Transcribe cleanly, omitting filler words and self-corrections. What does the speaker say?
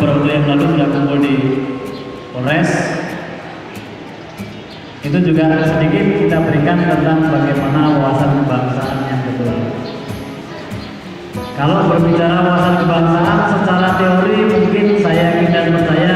beberapa waktu yang lalu sudah kumpul di Polres. Itu juga sedikit kita berikan tentang bagaimana wawasan kebangsaan yang betul. Kalau berbicara wawasan kebangsaan secara teori mungkin saya yakin dan percaya